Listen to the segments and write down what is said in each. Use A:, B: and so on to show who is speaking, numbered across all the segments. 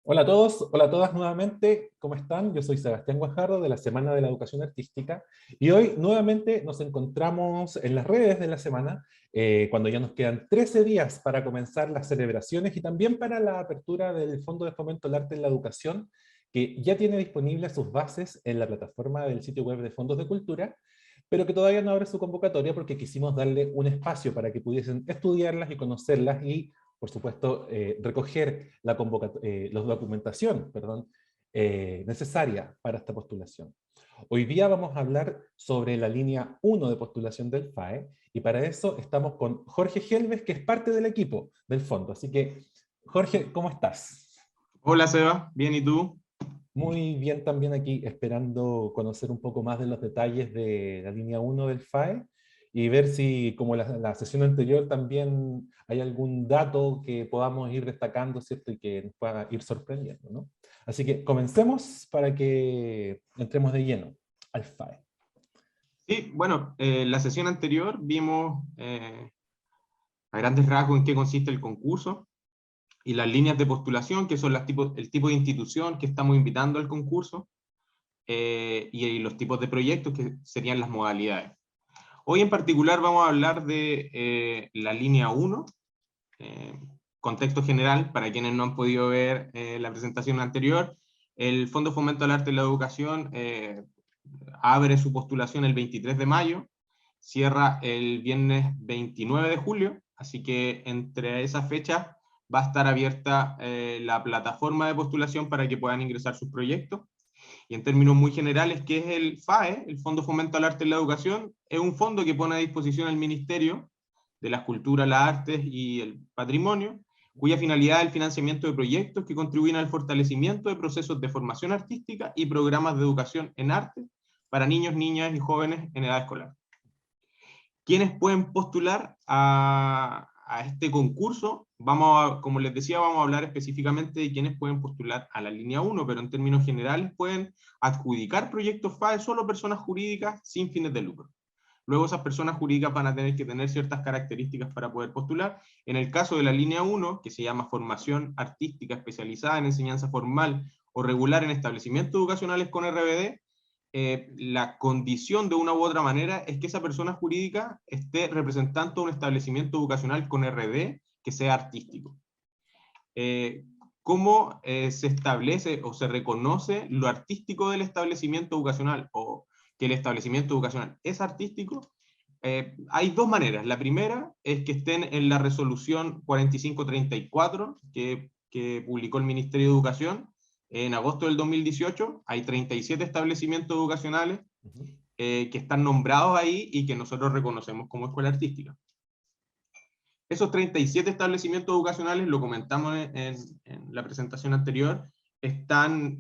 A: Hola a todos, hola a todas nuevamente, ¿cómo están? Yo soy Sebastián Guajardo de la Semana de la Educación Artística y hoy nuevamente nos encontramos en las redes de la semana, cuando ya nos quedan 13 días para comenzar las celebraciones y también para la apertura del Fondo de Fomento al Arte en la Educación, que ya tiene disponibles sus bases en la plataforma del sitio web de Fondos de Cultura, pero que todavía no abre su convocatoria porque quisimos darle un espacio para que pudiesen estudiarlas y conocerlas y por supuesto, recoger la documentación, perdón, necesaria para esta postulación. Hoy día vamos a hablar sobre la línea 1 de postulación del FAE, y para eso estamos con Jorge Helves, que es parte del equipo del fondo. Así que, Jorge, ¿cómo estás?
B: Hola Seba, bien, ¿y tú?
A: Muy bien también aquí, esperando conocer un poco más de los detalles de la línea 1 del FAE y ver si, como la sesión anterior, también hay algún dato que podamos ir destacando, ¿cierto? Y que nos pueda ir sorprendiendo, ¿no? Así que comencemos para que entremos de lleno al FAE.
B: Sí, bueno, la sesión anterior vimos a grandes rasgos en qué consiste el concurso y las líneas de postulación, que son el tipo de institución que estamos invitando al concurso, y los tipos de proyectos, que serían las modalidades. Hoy en particular vamos a hablar de la línea 1, eh, contexto general, para quienes no han podido ver la presentación anterior. El Fondo de Fomento al Arte y la Educación abre su postulación el 23 de mayo, cierra el viernes 29 de julio, así que entre esas fechas va a estar abierta la plataforma de postulación para que puedan ingresar sus proyectos. Y en términos muy generales, ¿qué es el FAE? El Fondo de Fomento al Arte y la Educación es un fondo que pone a disposición el Ministerio de las Culturas, las Artes y el Patrimonio, cuya finalidad es el financiamiento de proyectos que contribuyen al fortalecimiento de procesos de formación artística y programas de educación en arte para niños, niñas y jóvenes en edad escolar. ¿Quiénes pueden postular a este concurso? Como les decía, vamos a hablar específicamente de quiénes pueden postular a la línea 1, pero en términos generales pueden adjudicar proyectos FAE solo personas jurídicas sin fines de lucro. Luego esas personas jurídicas van a tener que tener ciertas características para poder postular. En el caso de la línea 1, que se llama Formación Artística Especializada en Enseñanza Formal o Regular en Establecimientos Educacionales con RBD, la condición de una u otra manera es que esa persona jurídica esté representando un establecimiento educacional con RD que sea artístico. ¿Cómo se establece o se reconoce lo artístico del establecimiento educacional o que el establecimiento educacional es artístico? Hay dos maneras. La primera es que estén en la resolución 4534 que publicó el Ministerio de Educación en agosto del 2018. Hay 37 establecimientos educacionales que están nombrados ahí y que nosotros reconocemos como escuela artística. Esos 37 establecimientos educacionales, lo comentamos en la presentación anterior, están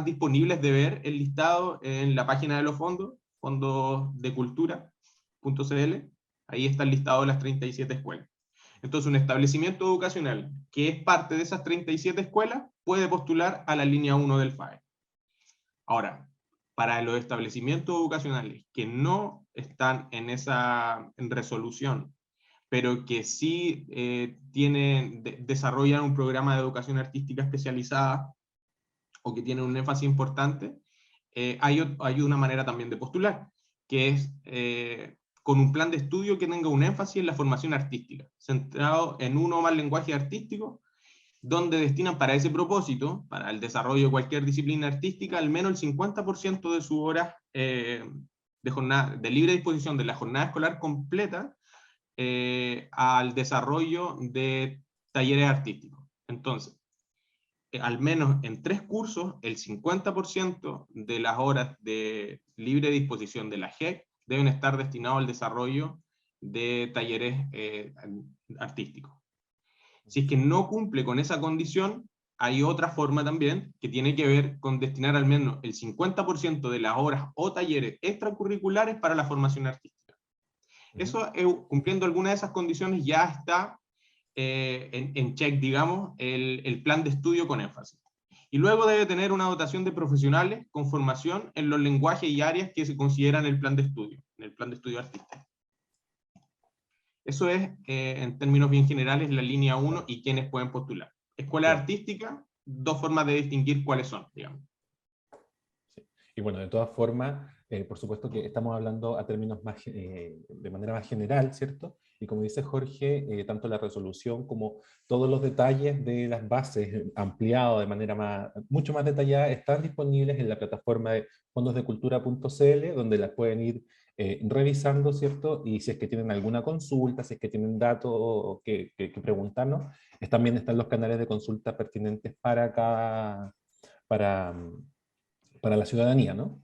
B: disponibles de ver el listado en la página de los fondos, fondosdecultura.cl. Ahí está el listado de las 37 escuelas. Entonces, un establecimiento educacional que es parte de esas 37 escuelas puede postular a la línea 1 del FAE. Ahora, para los establecimientos educacionales que no están en resolución, pero que sí desarrollan un programa de educación artística especializada o que tienen un énfasis importante, hay una manera también de postular, que es con un plan de estudio que tenga un énfasis en la formación artística, centrado en uno o más lenguajes artísticos, donde destinan para ese propósito, para el desarrollo de cualquier disciplina artística, al menos el 50% de sus horas de libre disposición de la jornada escolar completa al desarrollo de talleres artísticos. Entonces, al menos en 3 cursos, el 50% de las horas de libre disposición de la GEC deben estar destinados al desarrollo de talleres artísticos. Si es que no cumple con esa condición, hay otra forma también que tiene que ver con destinar al menos el 50% de las horas o talleres extracurriculares para la formación artística. Eso, cumpliendo alguna de esas condiciones, ya está en check, digamos, el plan de estudio con énfasis. Y luego debe tener una dotación de profesionales con formación en los lenguajes y áreas que se consideran en el plan de estudio artístico. Eso es, en términos bien generales, la línea 1 y quienes pueden postular. escuela
A: Sí.
B: artística, dos formas de distinguir cuáles son, digamos.
A: Sí. Y bueno, de todas formas, por supuesto que estamos hablando a términos más, de manera más general, ¿cierto? Y como dice Jorge, tanto la resolución como todos los detalles de las bases ampliados de manera mucho más detallada están disponibles en la plataforma de fondosdecultura.cl, donde las pueden ir revisando, ¿cierto? Y si es que tienen alguna consulta, si es que tienen datos que preguntarnos, también están los canales de consulta pertinentes para cada, para, para la ciudadanía, ¿no?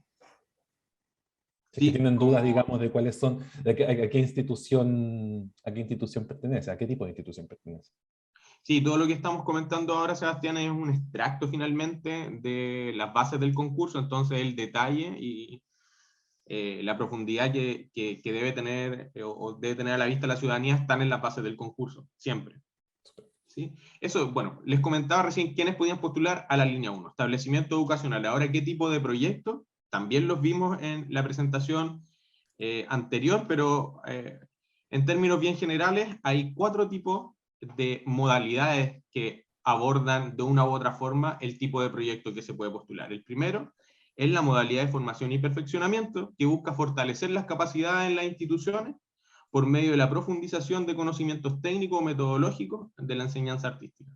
A: Si es que
B: Sí,
A: tienen dudas,
B: como,
A: digamos, de cuáles son, a qué institución pertenece, a qué tipo de institución pertenece.
B: sí, todo lo que estamos comentando ahora, Sebastián, es un extracto finalmente de las bases del concurso, entonces el detalle y la profundidad que debe tener o debe tener a la vista la ciudadanía están en las bases del concurso, siempre. ¿Sí? Eso, bueno, les comentaba recién quiénes podían postular a la línea 1, establecimiento educacional. Ahora, ¿qué tipo de proyectos? También los vimos en la presentación anterior, pero en términos bien generales hay 4 tipos de modalidades que abordan de una u otra forma el tipo de proyecto que se puede postular. El primero es la modalidad de formación y perfeccionamiento, que busca fortalecer las capacidades en las instituciones por medio de la profundización de conocimientos técnicos o metodológicos de la enseñanza artística.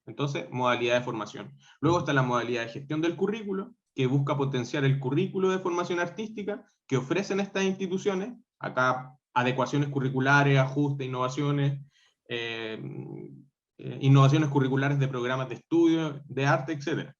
B: Entonces, modalidad de formación. Luego está la modalidad de gestión del currículo, que busca potenciar el currículo de formación artística que ofrecen estas instituciones. Acá, adecuaciones curriculares, ajustes, innovaciones, eh, innovaciones curriculares de programas de estudio, de arte, etc.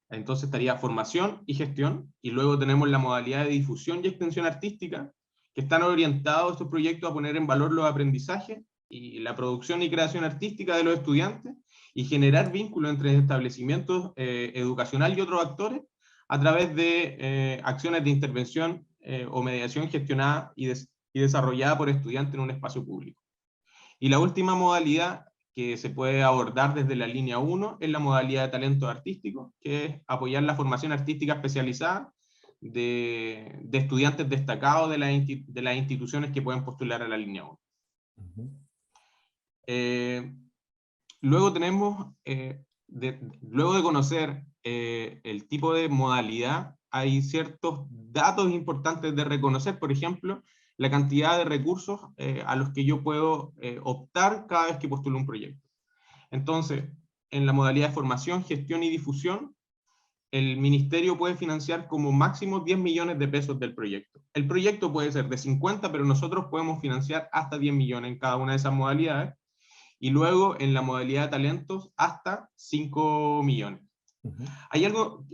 B: Entonces estaría formación y gestión, y luego tenemos la modalidad de difusión y extensión artística, que están orientados estos proyectos a poner en valor los aprendizajes y la producción y creación artística de los estudiantes, y generar vínculos entre establecimientos educacional y otros actores a través de acciones de intervención o mediación gestionada y desarrollada por estudiantes en un espacio público. Y la última modalidad que se puede abordar desde la línea 1 es la modalidad de talento artístico, que es apoyar la formación artística especializada de estudiantes destacados de las instituciones que pueden postular a la línea 1.
A: Ujú.
B: Luego tenemos, luego de conocer el tipo de modalidad, hay ciertos datos importantes de reconocer, por ejemplo, la cantidad de recursos a los que yo puedo optar cada vez que postulo un proyecto. Entonces, en la modalidad de formación, gestión y difusión, el ministerio puede financiar como máximo 10 millones de pesos del proyecto. El proyecto puede ser de 50, pero nosotros podemos financiar hasta 10 millones en cada una de esas modalidades, y luego en la modalidad de talentos hasta 5 millones.
A: Ujú.
B: Hay algo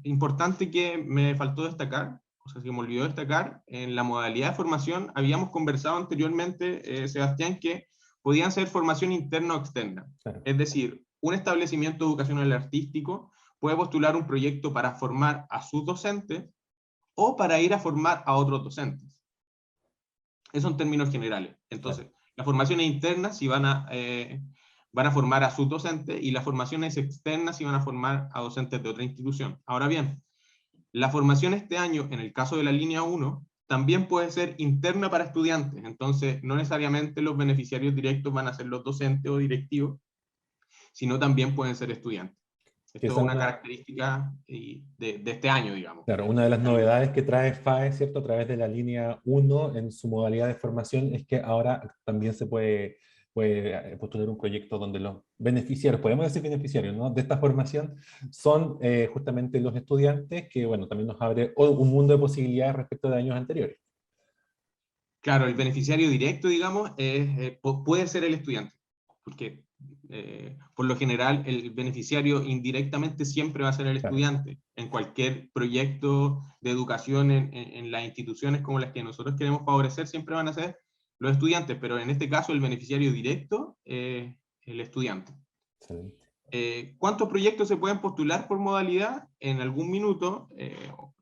B: importante que me faltó destacar, o sea, que me olvidó destacar, en la modalidad de formación habíamos conversado anteriormente, Sebastián, que podían ser formación interna o externa.
A: Claro.
B: Es decir, un establecimiento educacional artístico puede postular un proyecto para formar a sus docentes o para ir a formar a otros docentes. Eso en términos generales.
A: Claro.
B: Entonces, las formaciones internas sí van a formar a sus docentes, y las formaciones externas sí van a formar a docentes de otra institución. Ahora bien, la formación este año, en el caso de la línea 1, también puede ser interna para estudiantes. Entonces, no necesariamente los beneficiarios directos van a ser los docentes o directivos, sino también pueden ser estudiantes.
A: Que
B: Esto es
A: esa es
B: una
A: una,
B: característica de este año, digamos.
A: claro, una de las novedades que trae FAE, ¿cierto? A través de la línea 1 en su modalidad de formación es que ahora también se puede postular un proyecto donde los beneficiarios, podemos decir beneficiarios, ¿no? De esta formación son justamente los estudiantes, que bueno, también nos abre un mundo de posibilidades respecto de años anteriores.
B: Claro, el beneficiario directo, digamos, puede ser el estudiante, porque por lo general el beneficiario indirectamente siempre va a ser el
A: Claro.
B: estudiante. En cualquier proyecto de educación en las instituciones como las que nosotros queremos favorecer, siempre van a ser los estudiantes, pero en este caso el beneficiario directo es el estudiante.
A: Excelente.
B: ¿Cuántos proyectos se pueden postular por modalidad? En algún minuto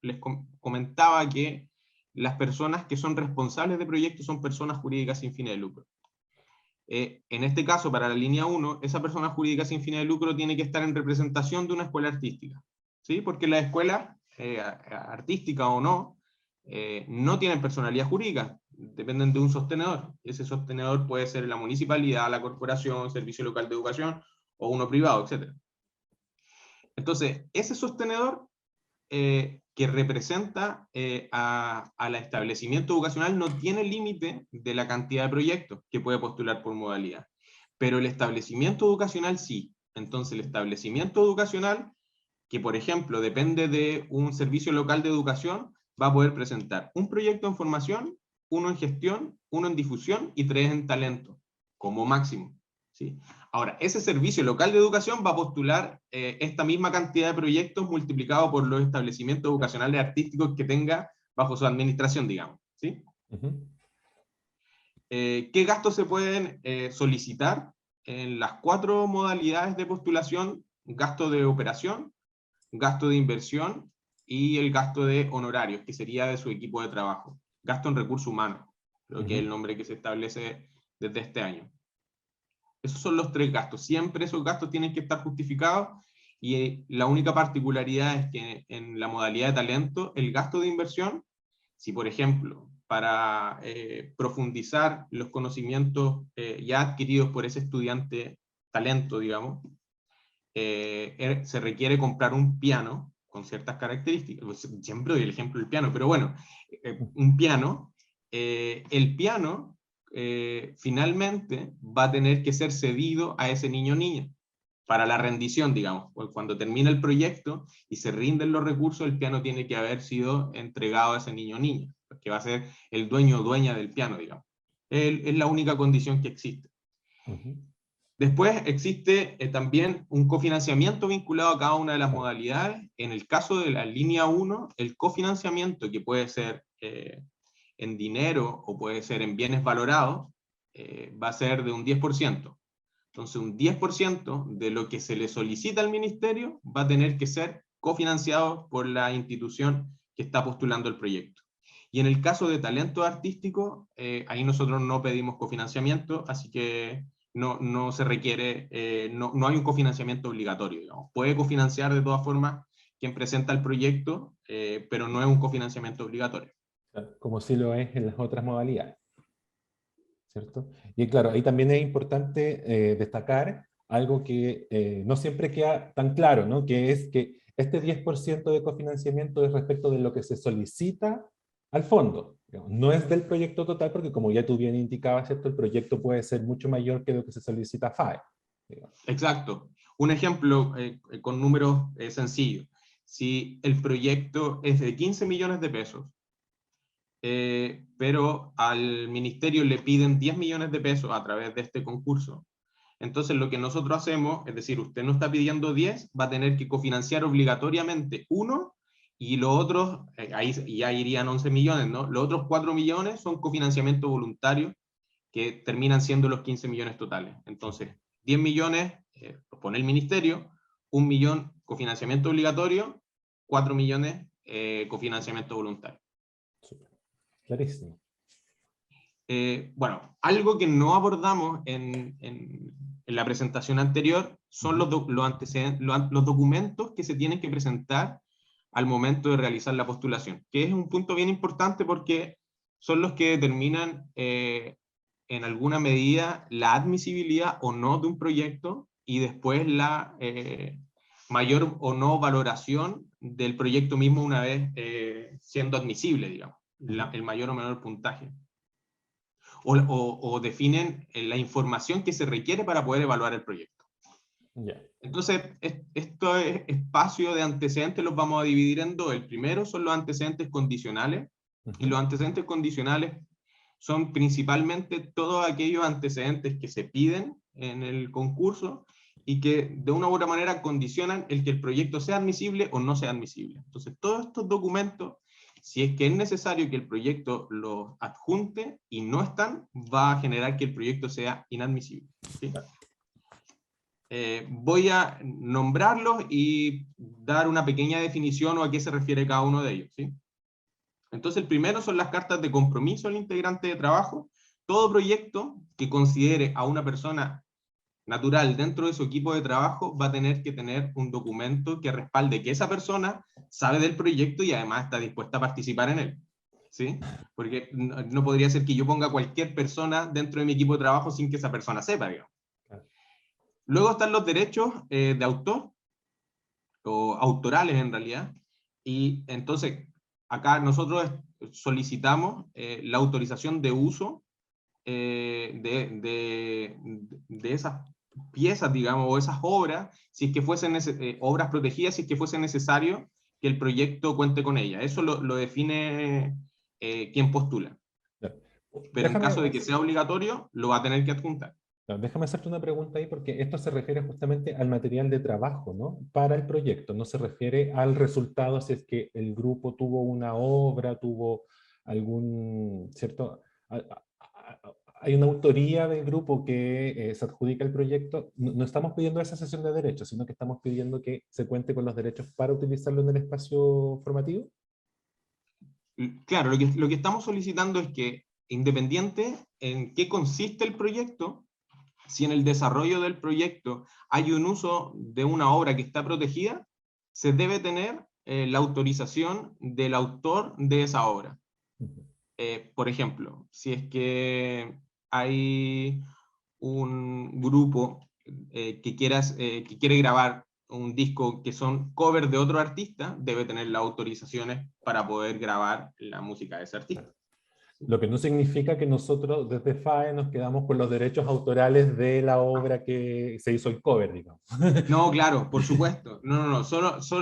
B: les comentaba que las personas que son responsables de proyectos son personas jurídicas sin fines de lucro. En este caso, para la línea 1, esa persona jurídica sin fines de lucro tiene que estar en representación de una escuela artística, ¿sí? Porque las escuelas artísticas o no, no tienen personalidad jurídica, dependen de un sostenedor. Ese sostenedor puede ser la municipalidad, la corporación, servicio local de educación, o uno privado, etc. Entonces, ese sostenedor que representa al establecimiento educacional no tiene límite de la cantidad de proyectos que puede postular por modalidad, pero el establecimiento educacional sí. Entonces, el establecimiento educacional, que por ejemplo depende de un servicio local de educación, va a poder presentar un proyecto en formación, uno en gestión, uno en difusión y 3 en talento, como máximo, ¿sí? Ahora, ese servicio local de educación va a postular esta misma cantidad de proyectos multiplicado por los establecimientos educacionales artísticos que tenga bajo su administración, digamos, ¿sí?
A: Ujú.
B: ¿Qué gastos se pueden solicitar? En las 4 modalidades de postulación: gasto de operación, gasto de inversión y el gasto de honorarios, que sería de su equipo de trabajo. Gasto en recursos humanos, creo que es el nombre que se establece desde este año. Esos son los 3 gastos. Siempre esos gastos tienen que estar justificados, y la única particularidad es que en la modalidad de talento, el gasto de inversión, si por ejemplo, para profundizar los conocimientos ya adquiridos por ese estudiante talento, digamos, se requiere comprar un piano con ciertas características. Pues, siempre doy el ejemplo del piano, pero bueno, un piano, el piano finalmente va a tener que ser cedido a ese niño o niña para la rendición, digamos. Cuando termina el proyecto y se rinden los recursos, el piano tiene que haber sido entregado a ese niño o niña, que va a ser el dueño o dueña del piano, digamos. Es la única condición que existe.
A: Ujú.
B: Después existe también un cofinanciamiento vinculado a cada una de las modalidades. En el caso de la línea 1, el cofinanciamiento, que puede ser en dinero o puede ser en bienes valorados, va a ser de un 10%. Entonces, un 10% de lo que se le solicita al ministerio va a tener que ser cofinanciado por la institución que está postulando el proyecto. Y en el caso de talento artístico, ahí nosotros no pedimos cofinanciamiento, así que no se requiere, no hay un cofinanciamiento obligatorio, digamos. Puede cofinanciar de todas formas quien presenta el proyecto, pero no es un cofinanciamiento obligatorio.
A: Como sí lo es en las otras modalidades, ¿cierto? Y claro, ahí también es importante destacar algo que no siempre queda tan claro, ¿no? Que es que este 10% de cofinanciamiento es respecto de lo que se solicita al fondo. Digamos, no es del proyecto total, porque como ya tú bien indicabas, ¿cierto? El proyecto puede ser mucho mayor que lo que se solicita a FAE. Digamos.
B: Exacto. Un ejemplo con números sencillos. Si el proyecto es de 15 millones de pesos, pero al ministerio le piden 10 millones de pesos a través de este concurso, entonces lo que nosotros hacemos, es decir, usted no está pidiendo 10, va a tener que cofinanciar obligatoriamente 1, y los otros, ahí ya irían 11 millones, ¿no? Los otros 4 millones son cofinanciamiento voluntario, que terminan siendo los 15 millones totales. Entonces, 10 millones los pone el ministerio, 1 millón cofinanciamiento obligatorio, 4 millones cofinanciamiento voluntario.
A: Súper. Clarísimo.
B: Bueno, algo que no abordamos en la presentación anterior son los documentos que se tienen que presentar al momento de realizar la postulación, que es un punto bien importante porque son los que determinan en alguna medida la admisibilidad o no de un proyecto, y después la mayor o no valoración del proyecto mismo una vez siendo admisible, digamos, el mayor o menor puntaje. O definen la información que se requiere para poder evaluar el proyecto.
A: Yeah.
B: Entonces, estos espacios de antecedentes los vamos a dividir en 2. El primero son los antecedentes condicionales, y los antecedentes condicionales son principalmente todos aquellos antecedentes que se piden en el concurso y que de una u otra manera condicionan el que el proyecto sea admisible o no sea admisible. Entonces, todos estos documentos, si es que es necesario que el proyecto los adjunte y no están, va a generar que el proyecto sea inadmisible, ¿sí? Voy a nombrarlos y dar una pequeña definición o a qué se refiere cada uno de ellos, ¿sí? Entonces, el primero son las cartas de compromiso al integrante de trabajo. Todo proyecto que considere a una persona natural dentro de su equipo de trabajo va a tener que tener un documento que respalde que esa persona sabe del proyecto y además está dispuesta a participar en él. ¿sí? Porque no podría ser que yo ponga cualquier persona dentro de mi equipo de trabajo sin que esa persona sepa, digamos.
A: Claro.
B: Luego están los derechos de autor, o autorales en realidad, y entonces acá nosotros solicitamos la autorización de uso de esas piezas, digamos, o esas obras, si es que fuesen obras protegidas, si es que fuese necesario que el proyecto cuente con ellas. Eso lo define quien postula.
A: Claro.
B: Pero en caso de
A: Déjame,
B: que sea obligatorio, lo va a tener que adjuntar.
A: no, déjame hacerte una pregunta ahí, porque esto se refiere justamente al material de trabajo, ¿no? Para el proyecto, no se refiere al resultado si es que el grupo tuvo una obra, tuvo algún, ¿cierto? Hay una autoría del grupo que se adjudica el proyecto. No, no estamos pidiendo esa sesión de derechos, sino que estamos pidiendo que se cuente con los derechos para utilizarlo en el espacio formativo.
B: Claro, lo que estamos solicitando es que, independiente en qué consiste el proyecto, si en el desarrollo del proyecto hay un uso de una obra que está protegida, se debe tener la autorización del autor de esa obra.
A: Ujú.
B: Por ejemplo, si es que hay un grupo que quiere grabar un disco que son covers de otro artista, debe tener las autorizaciones para poder grabar la música de ese artista.
A: Lo que no significa que nosotros desde FAE nos quedamos con los derechos autorales de la obra que se hizo el cover, digamos.
B: No, claro, por supuesto. No.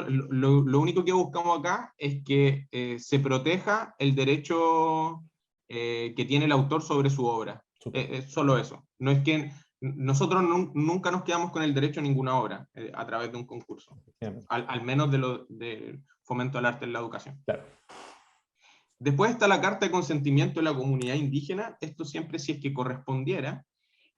B: Lo único que buscamos acá es que se proteja el derecho que tiene el autor sobre su obra.
A: Súper.
B: Es solo eso. No es que nosotros nunca nos quedamos con el derecho a ninguna obra a través de un concurso.
A: Efectivamente.
B: Al menos de fomento al arte en la educación.
A: Claro.
B: Después está la carta de consentimiento de la comunidad indígena. Esto siempre si es que correspondiera.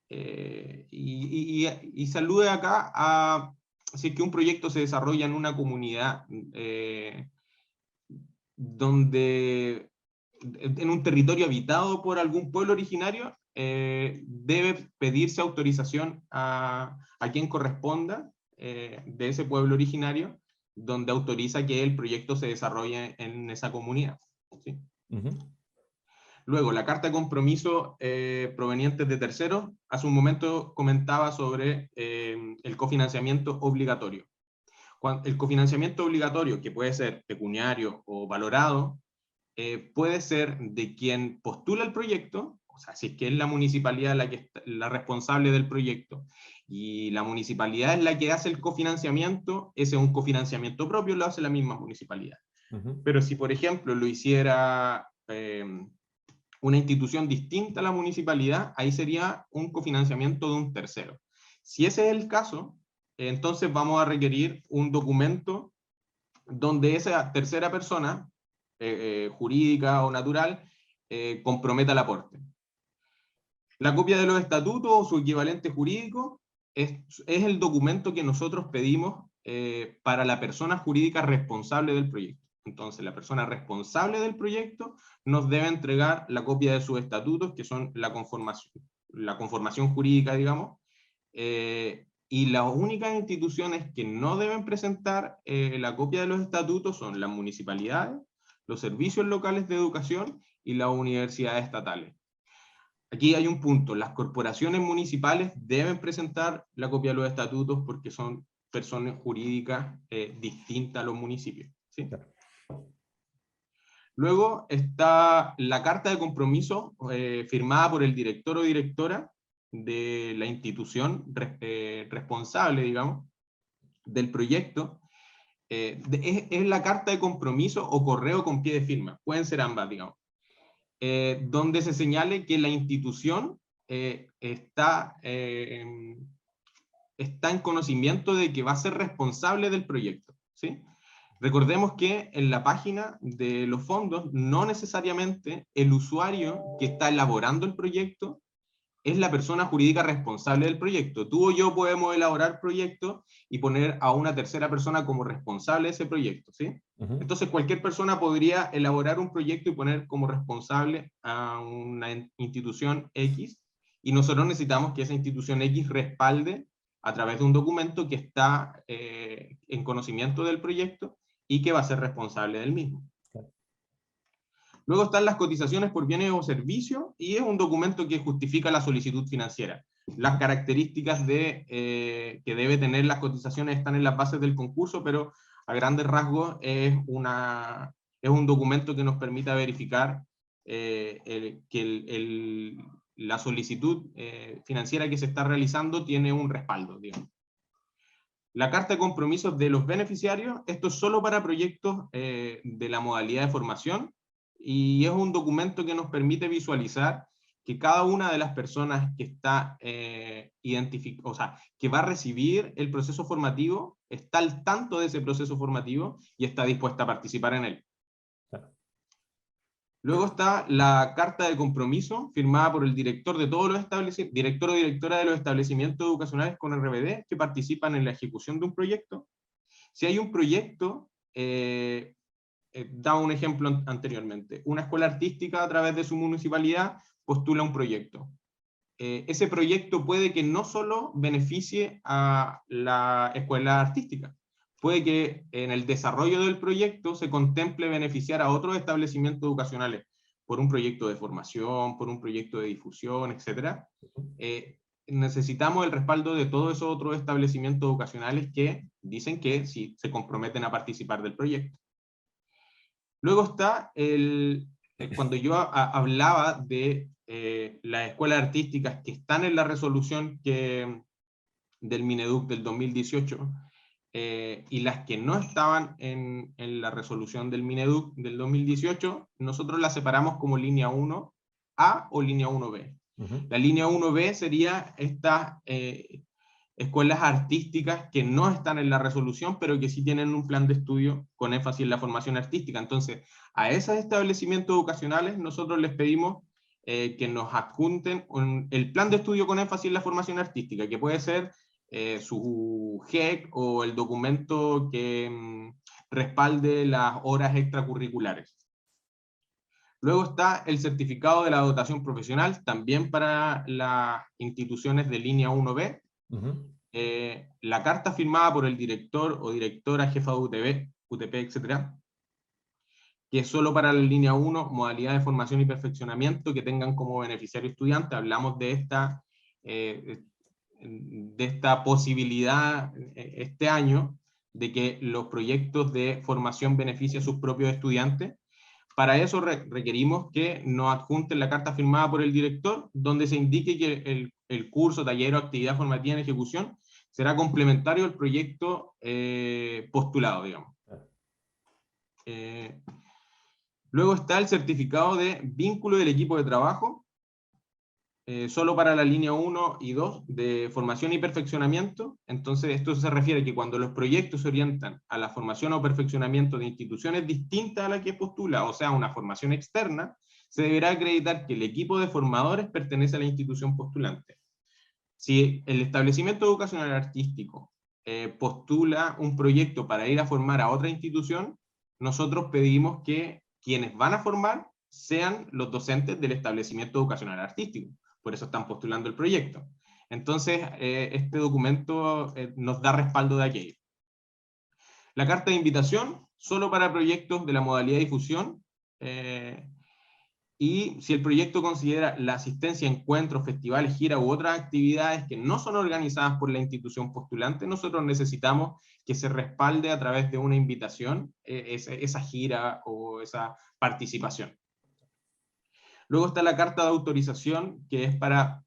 B: Y salude acá a si es que un proyecto se desarrolla en una comunidad donde en un territorio habitado por algún pueblo originario, debe pedirse autorización a quien corresponda de ese pueblo originario, donde autoriza que el proyecto se desarrolle en esa comunidad. ¿Sí?
A: Ujú.
B: Luego, la carta de compromiso provenientes de terceros. Hace un momento comentaba sobre el cofinanciamiento obligatorio. El cofinanciamiento obligatorio, que puede ser pecuniario o valorado, puede ser de quien postula el proyecto, o sea, si es que es la municipalidad la responsable del proyecto y la municipalidad es la que hace el cofinanciamiento, ese es un cofinanciamiento propio, lo hace la misma municipalidad.
A: Ujú.
B: Pero si, por ejemplo, lo hiciera una institución distinta a la municipalidad, ahí sería un cofinanciamiento de un tercero. Si ese es el caso, entonces vamos a requerir un documento donde esa tercera persona, jurídica o natural, comprometa el aporte. La copia de los estatutos o su equivalente jurídico es el documento que nosotros pedimos para la persona jurídica responsable del proyecto. Entonces, la persona responsable del proyecto nos debe entregar la copia de sus estatutos, que son la conformación jurídica, digamos, y las únicas instituciones que no deben presentar la copia de los estatutos son las municipalidades, los servicios locales de educación y las universidades estatales. Aquí hay un punto, las corporaciones municipales deben presentar la copia de los estatutos porque son personas jurídicas distintas a los municipios. ¿Sí?
A: Claro.
B: Luego está la carta de compromiso firmada por el director o directora de la institución responsable, digamos, del proyecto. Es la carta de compromiso o correo con pie de firma, pueden ser ambas, digamos, donde se señale que la institución está en conocimiento de que va a ser responsable del proyecto, ¿sí? Recordemos que en la página de los fondos no necesariamente el usuario que está elaborando el proyecto es la persona jurídica responsable del proyecto. Tú o yo podemos elaborar proyectos y poner a una tercera persona como responsable de ese proyecto, ¿sí?
A: Ujú.
B: Entonces cualquier persona podría elaborar un proyecto y poner como responsable a una institución X, y nosotros necesitamos que esa institución X respalde a través de un documento que está en conocimiento del proyecto y que va a ser responsable del mismo.
A: Claro.
B: Luego están las cotizaciones por bienes o servicios, y es un documento que justifica la solicitud financiera. Las características que debe tener las cotizaciones están en las bases del concurso, pero a grandes rasgos es un documento que nos permite verificar que la solicitud financiera que se está realizando tiene un respaldo, digamos. La carta de compromisos de los beneficiarios, esto es solo para proyectos de la modalidad de formación, y es un documento que nos permite visualizar que cada una de las personas que está o sea, que va a recibir el proceso formativo, está al tanto de ese proceso formativo y está dispuesta a participar en él. Luego está la carta de compromiso firmada por el director de todos los establecimientos, director o directora de los establecimientos educacionales con RBD que participan en la ejecución de un proyecto. Si hay un proyecto, daba un ejemplo anteriormente, una escuela artística a través de su municipalidad postula un proyecto. Ese proyecto puede que no solo beneficie a la escuela artística, puede que en el desarrollo del proyecto se contemple beneficiar a otros establecimientos educacionales por un proyecto de formación, por un proyecto de difusión, etc. Necesitamos el respaldo de todos esos otros establecimientos educacionales que dicen que sí, se comprometen a participar del proyecto. Luego está cuando yo hablaba de las escuelas artísticas que están en la resolución del Mineduc del 2018, y las que no estaban en la resolución del Mineduc del 2018, nosotros las separamos como línea 1A o línea 1B. La línea 1B sería estas escuelas artísticas que no están en la resolución, pero que sí tienen un plan de estudio con énfasis en la formación artística. Entonces, a esos establecimientos educacionales nosotros les pedimos que nos adjunten el plan de estudio con énfasis en la formación artística, que puede ser su GEC o el documento que respalde las horas extracurriculares. Luego está el certificado de la dotación profesional, también para las instituciones de línea 1B. La carta firmada por el director o directora jefa de UTP, etc., que es solo para la línea 1, modalidad de formación y perfeccionamiento, que tengan como beneficiario estudiante. Hablamos de esta posibilidad este año de que los proyectos de formación beneficien a sus propios estudiantes. Para eso requerimos que nos adjunten la carta firmada por el director, donde se indique que el curso, taller o actividad formativa en ejecución será complementario al proyecto postulado, digamos. Luego está el certificado de vínculo del equipo de trabajo, solo para la línea 1 y 2 de formación y perfeccionamiento. Entonces esto se refiere a que cuando los proyectos se orientan a la formación o perfeccionamiento de instituciones distintas a la que postula, o sea, una formación externa, se deberá acreditar que el equipo de formadores pertenece a la institución postulante. Si el establecimiento educacional artístico postula un proyecto para ir a formar a otra institución, nosotros pedimos que quienes van a formar sean los docentes del establecimiento educacional artístico. Por eso están postulando el proyecto. Entonces, este documento nos da respaldo de aquello. La carta de invitación, solo para proyectos de la modalidad de difusión, y si el proyecto considera la asistencia a encuentros, festivales, giras u otras actividades que no son organizadas por la institución postulante, nosotros necesitamos que se respalde a través de una invitación esa gira o esa participación. Luego está la carta de autorización, que es para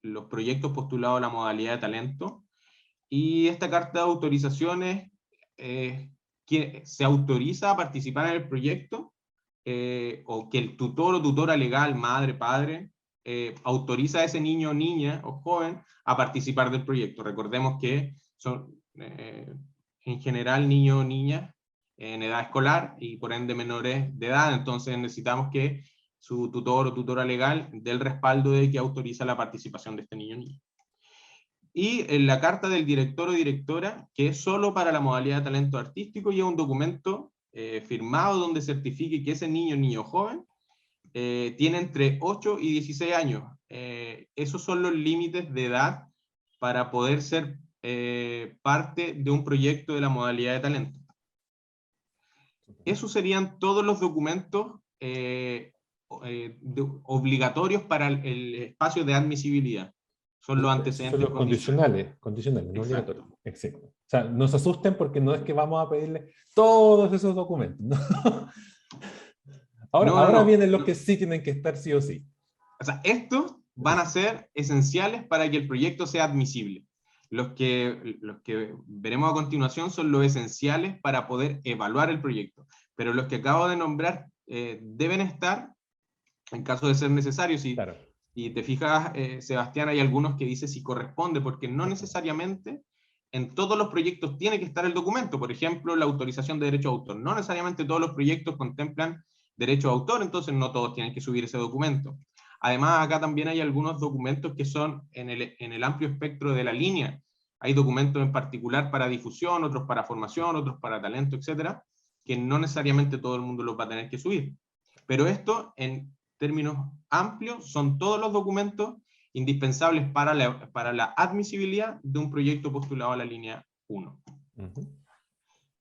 B: los proyectos postulados a la modalidad de talento, y esta carta de autorización es que se autoriza a participar en el proyecto, o que el tutor o tutora legal, madre, padre, autoriza a ese niño, niña o joven a participar del proyecto. Recordemos que son en general niños o niñas en edad escolar y por ende menores de edad, entonces necesitamos que su tutor o tutora legal dé el respaldo de que autoriza la participación de este niño o niña. Y en la carta del director o directora, que es solo para la modalidad de talento artístico, y es un documento firmado donde certifique que ese niño, niño joven, tiene entre 8 y 16 años. Esos son los límites de edad para poder ser parte de un proyecto de la modalidad de talento. Esos serían todos los documentos obligatorios para el espacio de admisibilidad. Son los antecedentes.
A: Son los condicionales, no obligatorios. Exacto. O sea, no se asusten porque no es que vamos a pedirle todos esos documentos, ¿no? Ahora vienen los que sí tienen que estar sí o sí.
B: O sea, estos van a ser esenciales para que el proyecto sea admisible. Los que veremos a continuación son los esenciales para poder evaluar el proyecto. Pero los que acabo de nombrar deben estar, en caso de ser necesario.
A: Claro.
B: Y te fijas, Sebastián, hay algunos que dicen si corresponde, porque no necesariamente en todos los proyectos tiene que estar el documento. Por ejemplo, la autorización de derecho de autor. No necesariamente todos los proyectos contemplan derecho de autor, entonces no todos tienen que subir ese documento. Además, acá también hay algunos documentos que son en el amplio espectro de la línea. Hay documentos en particular para difusión, otros para formación, otros para talento, etcétera, que no necesariamente todo el mundo los va a tener que subir. Pero esto, en términos amplios, son todos los documentos indispensables para la admisibilidad de un proyecto postulado a la línea 1.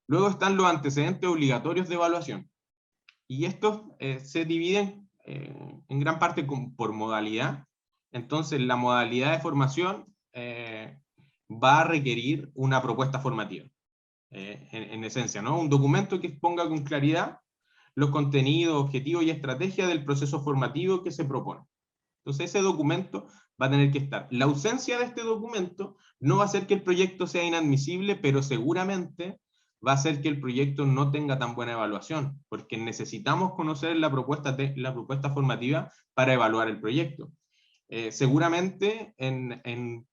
B: Luego están los antecedentes obligatorios de evaluación. Y estos se dividen en gran parte por modalidad. Entonces, la modalidad de formación va a requerir una propuesta formativa, en esencia, ¿no? Un documento que exponga con claridad los contenidos, objetivos y estrategias del proceso formativo que se propone. Entonces, ese documento va a tener que estar. La ausencia de este documento no va a hacer que el proyecto sea inadmisible, pero seguramente va a hacer que el proyecto no tenga tan buena evaluación, porque necesitamos conocer la propuesta formativa para evaluar el proyecto. Seguramente en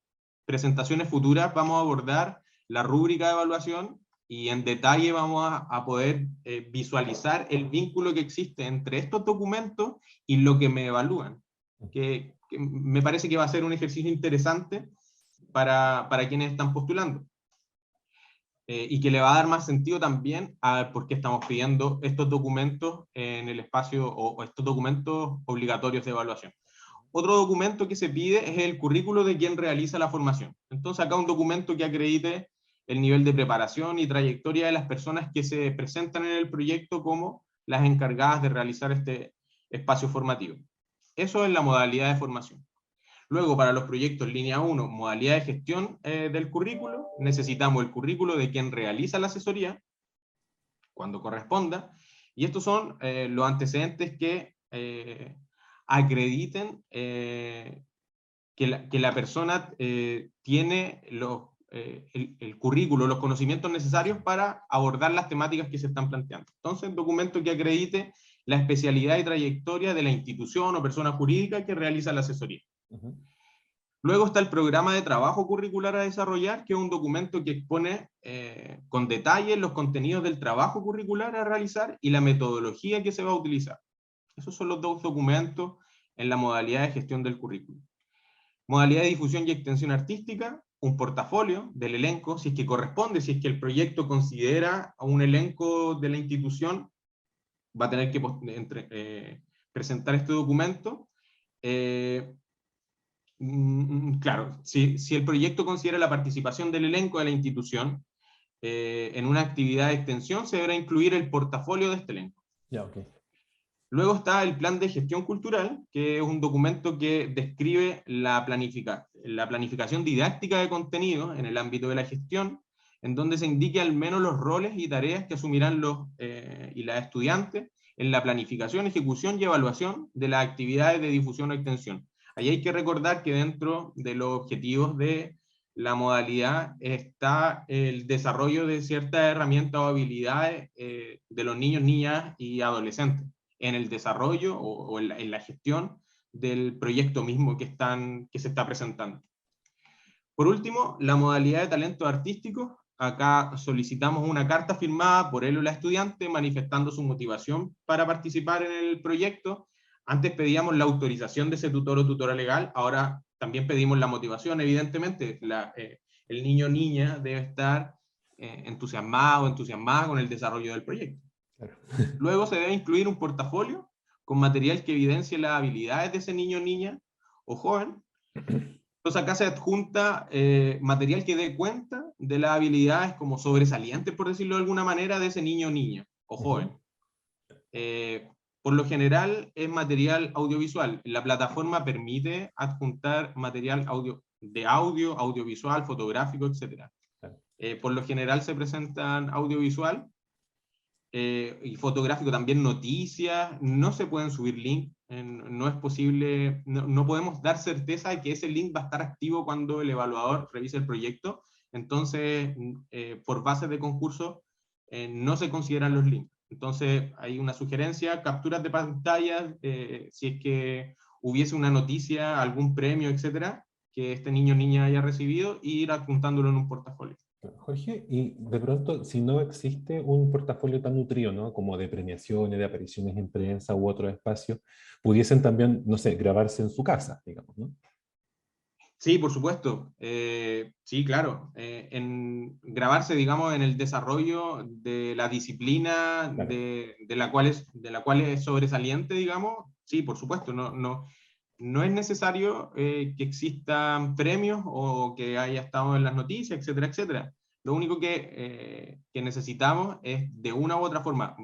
B: presentaciones futuras vamos a abordar la rúbrica de evaluación y en detalle vamos a poder visualizar el vínculo que existe entre estos documentos y lo que me evalúan, que me parece que va a ser un ejercicio interesante para quienes están postulando. Y que le va a dar más sentido también a por qué estamos pidiendo estos documentos en el espacio, o estos documentos obligatorios de evaluación. Otro documento que se pide es el currículo de quien realiza la formación. Entonces acá un documento que acredite el nivel de preparación y trayectoria de las personas que se presentan en el proyecto como las encargadas de realizar este espacio formativo. Eso es la modalidad de formación. Luego, para los proyectos línea 1, modalidad de gestión del currículo, necesitamos el currículo de quien realiza la asesoría, cuando corresponda, y estos son los antecedentes que acrediten que la persona tiene el currículo, los conocimientos necesarios para abordar las temáticas que se están planteando. Entonces, documento que acredite la especialidad y trayectoria de la institución o persona jurídica que realiza la asesoría. Luego está el programa de trabajo curricular a desarrollar, que es un documento que expone con detalle los contenidos del trabajo curricular a realizar y la metodología que se va a utilizar. Esos son los dos documentos en la modalidad de gestión del currículum. Modalidad de difusión y extensión artística, un portafolio del elenco, si es que corresponde, si es que el proyecto considera a un elenco de la institución, va a tener que presentar este documento. Claro, si el proyecto considera la participación del elenco de la institución en una actividad de extensión, se deberá incluir el portafolio de este elenco.
A: Okay.
B: Luego está el plan de gestión cultural, que es un documento que describe la planificación didáctica de contenidos en el ámbito de la gestión, en donde se indique al menos los roles y tareas que asumirán los y las estudiantes en la planificación, ejecución y evaluación de las actividades de difusión o extensión. Ahí hay que recordar que dentro de los objetivos de la modalidad está el desarrollo de ciertas herramientas o habilidades de los niños, niñas y adolescentes en el desarrollo o en la gestión del proyecto mismo que se está presentando. Por último, la modalidad de talentos artísticos. Acá solicitamos una carta firmada por él o la estudiante manifestando su motivación para participar en el proyecto. Antes pedíamos la autorización de ese tutor o tutora legal, ahora también pedimos la motivación, evidentemente. El niño o niña debe estar entusiasmado o entusiasmada con el desarrollo del proyecto. Claro. Luego se debe incluir un portafolio con material que evidencie las habilidades de ese niño o niña o joven. Entonces acá se adjunta material que dé cuenta de las habilidades como sobresalientes, por decirlo de alguna manera, de ese niño o niña o joven. Por lo general es material audiovisual. La plataforma permite adjuntar material audiovisual, fotográfico, etc. Por lo general se presentan audiovisual y fotográfico, también noticias. No se pueden subir links, no es posible, no podemos dar certeza de que ese link va a estar activo cuando el evaluador revise el proyecto. Entonces, por bases de concurso, no se consideran los links. Entonces, hay una sugerencia: capturas de pantalla, si es que hubiese una noticia, algún premio, etcétera, que este niño o niña haya recibido, y ir adjuntándolo en un portafolio.
A: Jorge, y de pronto, si no existe un portafolio tan nutrido, ¿no? Como de premiaciones, de apariciones en prensa u otros espacios, pudiesen también, no sé, grabarse en su casa, digamos, ¿no?
B: Sí, por supuesto. Sí, claro. En grabarse, digamos, en el desarrollo de la disciplina
A: Claro.
B: de la cual es sobresaliente, digamos. Sí, por supuesto. No es necesario que existan premios o que haya estado en las noticias, etcétera, etcétera. Lo único que necesitamos es, de una u otra forma,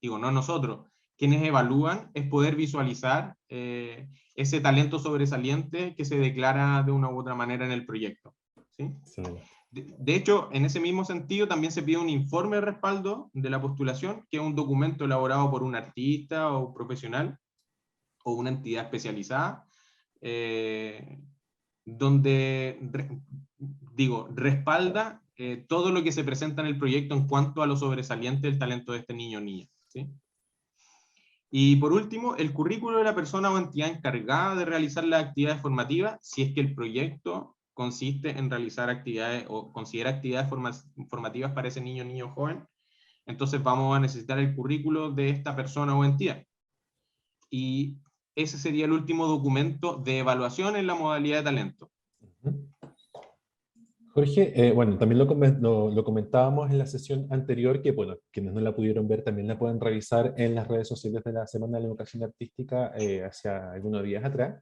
B: digo, no nosotros, quienes evalúan, es poder visualizar ese talento sobresaliente que se declara de una u otra manera en el proyecto. ¿Sí?
A: Excelente.
B: De hecho, en ese mismo sentido, también se pide un informe de respaldo de la postulación, que es un documento elaborado por un artista o profesional o una entidad especializada, eh, donde, respalda todo lo que se presenta en el proyecto en cuanto a lo sobresaliente del talento de este niño o niña. ¿Sí? Y por último, el currículo de la persona o entidad encargada de realizar las actividades formativas, si es que el proyecto consiste en realizar actividades o considera actividades formativas para ese niño, niño joven. Entonces vamos a necesitar el currículo de esta persona o entidad. Y ese sería el último documento de evaluación en la modalidad de talento.
A: Ujú. Jorge, bueno, también lo comentábamos en la sesión anterior, que bueno, quienes no la pudieron ver también la pueden revisar en las redes sociales de la Semana de la Educación Artística hacia algunos días atrás.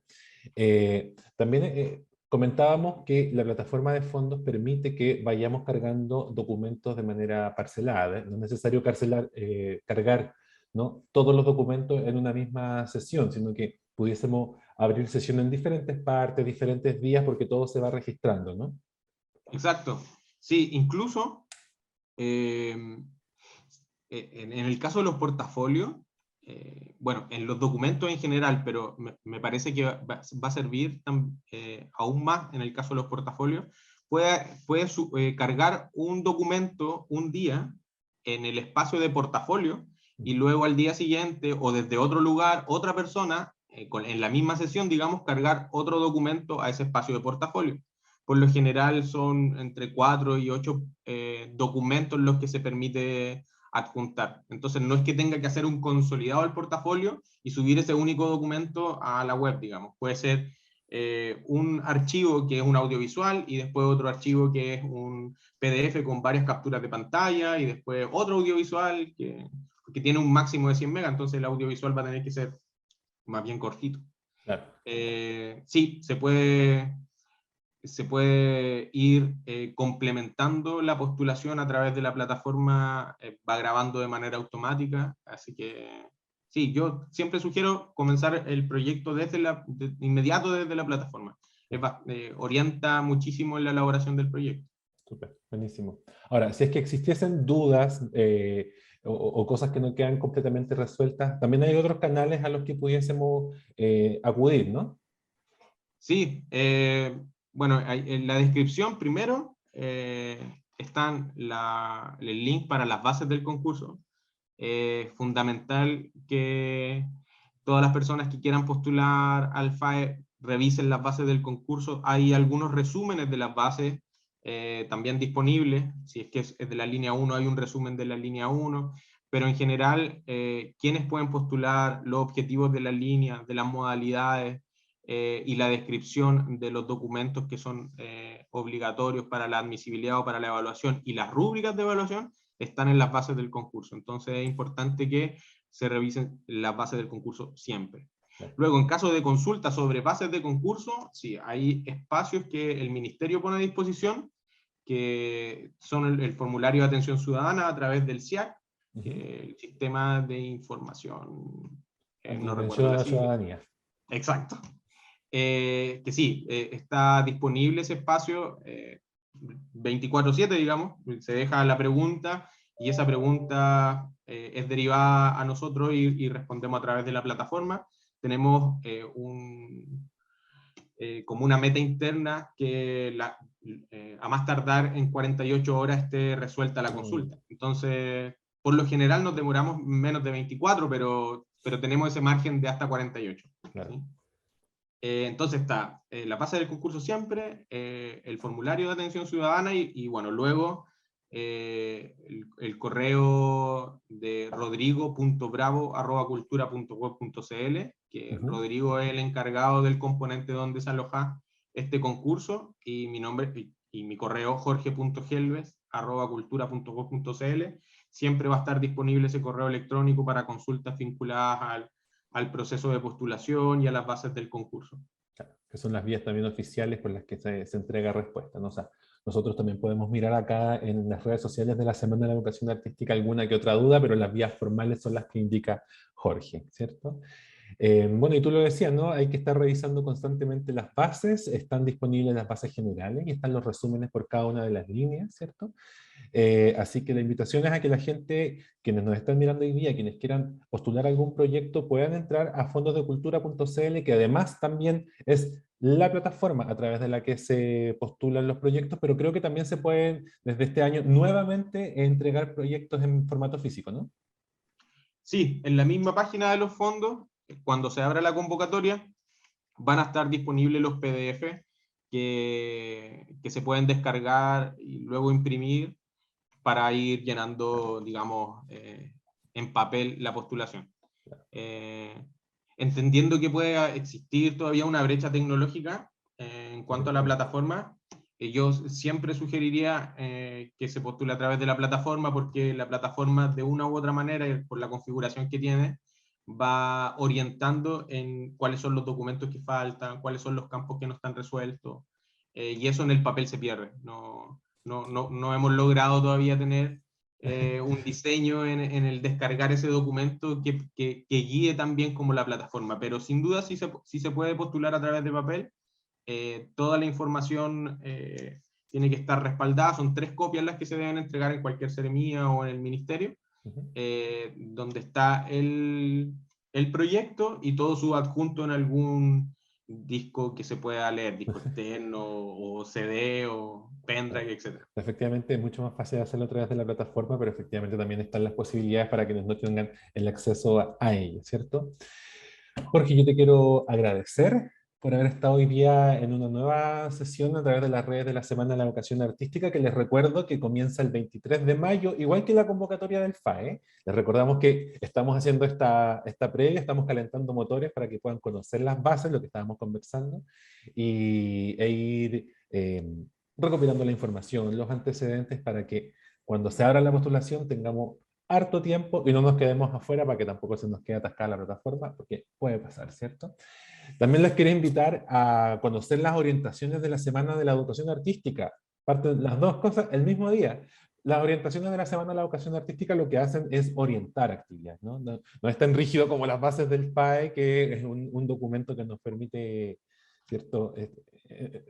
A: También comentábamos que la plataforma de fondos permite que vayamos cargando documentos de manera parcelada, ¿eh? No es necesario cargar, ¿no? Todos los documentos en una misma sesión, sino que pudiésemos abrir sesión en diferentes partes, diferentes días, porque todo se va registrando, ¿no?
B: Exacto. Sí, incluso en el caso de los portafolios, bueno, en los documentos en general, pero me parece que va a servir aún más en el caso de los portafolios, puede cargar un documento un día en el espacio de portafolio y luego al día siguiente o desde otro lugar, otra persona, en la misma sesión, digamos, cargar otro documento a ese espacio de portafolio. Por lo general son entre 4 y 8 documentos los que se permite adjuntar. Entonces no es que tenga que hacer un consolidado al portafolio y subir ese único documento a la web, digamos. Puede ser un archivo que es un audiovisual y después otro archivo que es un PDF con varias capturas de pantalla y después otro audiovisual que tiene un máximo de 100 megas, entonces el audiovisual va a tener que ser más bien cortito.
A: Claro.
B: Sí, se puede ir complementando la postulación a través de la plataforma, va grabando de manera automática, así que sí, yo siempre sugiero comenzar el proyecto inmediato desde la plataforma. Orienta muchísimo en la elaboración del proyecto.
A: Súper, buenísimo. Ahora, si es que existiesen dudas o cosas que no quedan completamente resueltas, también hay otros canales a los que pudiésemos acudir, ¿no?
B: Sí, bueno, en la descripción primero están el link para las bases del concurso. Fundamental que todas las personas que quieran postular al FAE revisen las bases del concurso. Hay algunos resúmenes de las bases también disponibles. Si es que es de la línea 1, hay un resumen de la línea 1. Pero en general, quienes pueden postular, los objetivos de la línea, de las modalidades y la descripción de los documentos que son obligatorios para la admisibilidad o para la evaluación y las rúbricas de evaluación están en las bases del concurso. Entonces es importante que se revisen las bases del concurso siempre. Luego, en caso de consulta sobre bases de concurso, sí, hay espacios que el Ministerio pone a disposición, que son el formulario de atención ciudadana a través del SIAC,
A: Ujú.
B: el Sistema de Información. no recuerdo
A: Atención a
B: la
A: la
B: sigla.
A: ciudadanía.
B: Exacto. Que sí, está disponible ese espacio 24/7, digamos, se deja la pregunta y esa pregunta es derivada a nosotros y respondemos a través de la plataforma. Tenemos como una meta interna que a más tardar en 48 horas esté resuelta la consulta. Entonces, por lo general nos demoramos menos de 24, pero tenemos ese margen de hasta 48.
A: Claro.
B: ¿Sí? Entonces está la base del concurso siempre, el formulario de atención ciudadana y bueno, luego el correo de rodrigo.bravo@cultura.gov.cl, que Rodrigo es el encargado del componente donde se aloja este concurso, y mi nombre y mi correo jorge.gelves@cultura.gov.cl. Siempre va a estar disponible ese correo electrónico para consultas vinculadas al proceso de postulación y a las bases del concurso.
A: Claro, que son las vías también oficiales por las que se entrega respuesta, ¿no? O sea, nosotros también podemos mirar acá en las redes sociales de la Semana de la Educación Artística alguna que otra duda, pero las vías formales son las que indica Jorge, ¿cierto? Bueno, y tú lo decías, ¿no? Hay que estar revisando constantemente las bases, están disponibles las bases generales y están los resúmenes por cada una de las líneas, ¿cierto? Así que la invitación es a que la gente, quienes nos están mirando hoy día, quienes quieran postular algún proyecto, puedan entrar a fondosdecultura.cl, que además también es la plataforma a través de la que se postulan los proyectos, pero creo que también se pueden, desde este año, nuevamente entregar proyectos en formato físico, ¿no?
B: Sí, en la misma página de los fondos, cuando se abra la convocatoria, van a estar disponibles los PDF que se pueden descargar y luego imprimir para ir llenando, digamos, en papel la postulación. Entendiendo que puede existir todavía una brecha tecnológica en cuanto a la plataforma, yo siempre sugeriría que se postule a través de la plataforma, porque la plataforma de una u otra manera, y por la configuración que tiene, va orientando en cuáles son los documentos que faltan, cuáles son los campos que no están resueltos, y eso en el papel se pierde. No hemos logrado todavía tener un diseño en el descargar ese documento que guíe tan bien como la plataforma, pero sin duda sí se puede postular a través de papel. Toda la información tiene que estar respaldada, son 3 copias las que se deben entregar en cualquier seremía o en el ministerio, donde está el proyecto y todo su adjunto en algún disco que se pueda leer, disco externo o CD o pendrive, etc.
A: Efectivamente, es mucho más fácil hacerlo a través de la plataforma, pero efectivamente también están las posibilidades para quienes no tengan el acceso a ello, ¿cierto? Jorge, yo te quiero agradecer por haber estado hoy día en una nueva sesión a través de las redes de la Semana de la Educación Artística, que les recuerdo que comienza el 23 de mayo, igual que la convocatoria del FAE. Les recordamos que estamos haciendo esta previa, estamos calentando motores para que puedan conocer las bases, lo que estábamos conversando, e ir recopilando la información, los antecedentes, para que cuando se abra la postulación tengamos harto tiempo y no nos quedemos afuera para que tampoco se nos quede atascada la plataforma, porque puede pasar, ¿cierto? También les quería invitar a conocer las orientaciones de la Semana de la Educación Artística. Parten las dos cosas el mismo día. Las orientaciones de la Semana de la Educación Artística lo que hacen es orientar actividades, ¿no? No es tan rígido como las bases del FAE, que es un documento que nos permite, ¿cierto?,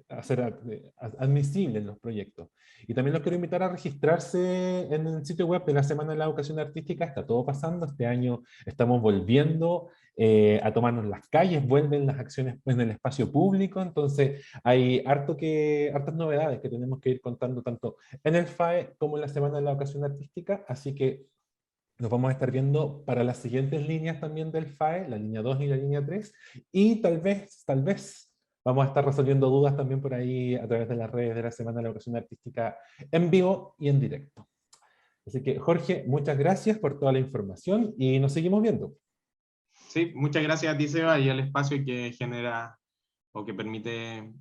A: hacer admisibles los proyectos. Y también los quiero invitar a registrarse en el sitio web de la Semana de la Educación Artística. Está todo pasando. Este año estamos volviendo a tomarnos las calles, vuelven las acciones en el espacio público, entonces hay hartas novedades que tenemos que ir contando tanto en el FAE como en la Semana de la Educación Artística, así que nos vamos a estar viendo para las siguientes líneas también del FAE, la línea 2 y la línea 3, y tal vez vamos a estar resolviendo dudas también por ahí a través de las redes de la Semana de la Educación Artística en vivo y en directo. Así que, Jorge, muchas gracias por toda la información y nos seguimos viendo.
B: Sí, muchas gracias a ti, Seba, y al espacio que genera o que permite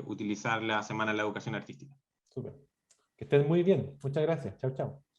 B: utilizar la Semana de la Educación Artística.
A: Súper. Que estén muy bien. Muchas gracias. Chao, chao.